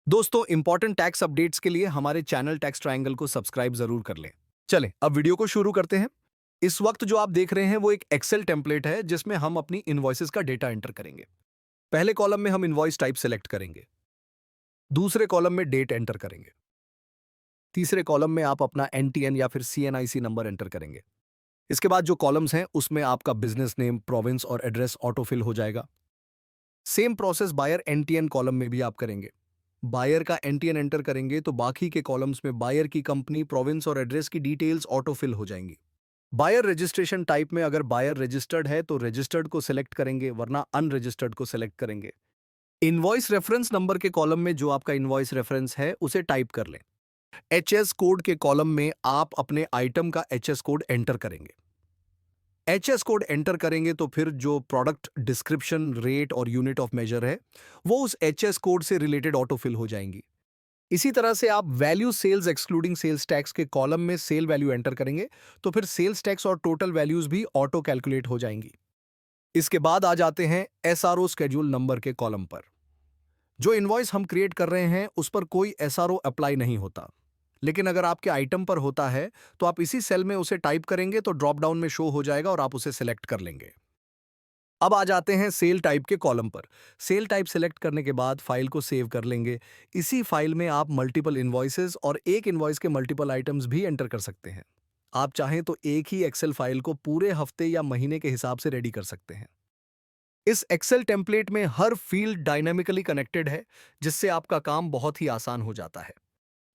दोस्तों important tax updates के लिए हमारे चैनल टैक्स ट्रायंगल को सब्सक्राइब जरूर कर लें। चलें अब वीडियो को शुरू करते हैं। इस वक्त जो आप देख रहे हैं वो एक एक्सेल टेम्पलेट है जिसमें हम अपनी इनवॉइसेस का डेटा एंटर करेंगे। पहले कॉलम में हम इनवॉइस टाइप सेलेक्ट करेंगे, दूसरे कॉलम में डेट एंटर करेंगे, तीसरे कॉलम में आप अपना एनटीएन या फिर सीएनआईसी नंबर एंटर करेंगे। इसके बाद जो कॉलम्स हैं उसमें आपका बिजनेस नेम, प्रोविंस और एड्रेस ऑटोफिल हो जाएगा। Same process buyer NTN column में भी आप करेंगे। बायर का एनटीएन एंटर करेंगे तो बाकी के कॉलम्स में बायर की कंपनी, प्रोविंस और एड्रेस की डिटेल्स ऑटोफिल हो जाएंगी। बायर रजिस्ट्रेशन टाइप में अगर बायर रजिस्टर्ड है तो रजिस्टर्ड को सिलेक्ट करेंगे, वरना अनरजिस्टर्ड को सिलेक्ट करेंगे। इनवॉइस रेफरेंस नंबर के कॉलम में जो आपका इनवॉइस रेफरेंस है उसे टाइप कर लें। एचएस कोड के कॉलम में आप अपने आइटम का एचएस कोड एंटर करेंगे। एचएस कोड एंटर करेंगे तो फिर जो प्रोडक्ट डिस्क्रिप्शन, रेट और यूनिट ऑफ मेजर है वो उस एचएस कोड से रिलेटेड ऑटोफिल हो जाएंगी। इसी तरह से आप value sales excluding sales tax के कॉलम में सेल वैल्यू एंटर करेंगे तो फिर सेल्स टैक्स और टोटल वैल्यूज भी ऑटो कैलकुलेट हो जाएंगी। इसके बाद आ जाते हैं एसआरओ स्केड्यूल नंबर के कॉलम पर। जो इनवॉइस हम क्रिएट कर रहे हैं उस पर कोई एसआरओ अप्लाई नहीं होता, लेकिन अगर आपके आइटम पर होता है तो आप इसी सेल में उसे टाइप करेंगे तो ड्रॉप डाउन में शो हो जाएगा और आप उसे सिलेक्ट कर लेंगे। अब आ जाते हैं सेल टाइप के कॉलम पर। सेल टाइप सिलेक्ट करने के बाद फाइल को सेव कर लेंगे। इसी फाइल में आप मल्टीपल इनवॉइसेस और एक इनवॉइस के मल्टीपल आइटम्स भी एंटर कर सकते हैं। आप चाहें तो एक ही एक्सेल फाइल को पूरे हफ्ते या महीने के हिसाब से रेडी कर सकते हैं। इस एक्सेल टेम्पलेट में हर फील्ड डायनामिकली कनेक्टेड है, जिससे आपका काम बहुत ही आसान हो जाता है।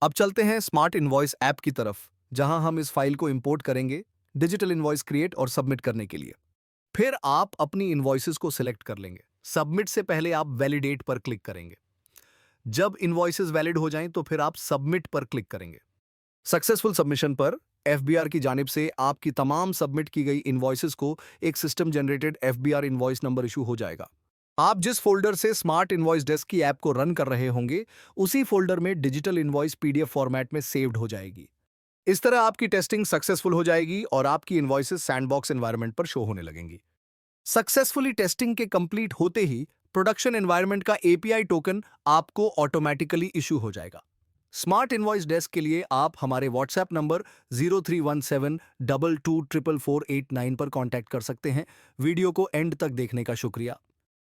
अब चलते हैं स्मार्ट इनवॉइस ऐप की तरफ, जहां हम इस फाइल को इंपोर्ट करेंगे डिजिटल इनवॉइस क्रिएट और सबमिट करने के लिए। फिर आप अपनी इनवॉइसेस को सिलेक्ट कर लेंगे। सबमिट से पहले आप वैलिडेट पर क्लिक करेंगे। जब इनवॉइसेस वैलिड हो जाएं तो फिर आप सबमिट पर क्लिक करेंगे। सक्सेसफुल सबमिशन पर एफबीआर की जानिब से आपकी तमाम सबमिट की गई इनवॉइसेस को एक system generated FBR invoice number issue हो जाएगा। आप जिस फोल्डर से स्मार्ट इनवॉइस डेस्क की ऐप को रन कर रहे होंगे उसी फोल्डर में डिजिटल इनवॉइस पीडीएफ फॉर्मेट में सेव्ड हो जाएगी। इस तरह आपकी टेस्टिंग सक्सेसफुल हो जाएगी और आपकी इनवॉइसेस सैंडबॉक्स एनवायरनमेंट पर शो होने लगेंगी। सक्सेसफुली टेस्टिंग के कंप्लीट होते ही प्रोडक्शन एनवायरनमेंट का एपीआई टोकन आपको ऑटोमेटिकली इशू हो जाएगा। स्मार्ट इनवॉइस डेस्क के लिए आप हमारे व्हाट्सएप नंबर 0317224448 पर कांटेक्ट कर सकते हैं। वीडियो को एंड तक देखने का शुक्रिया।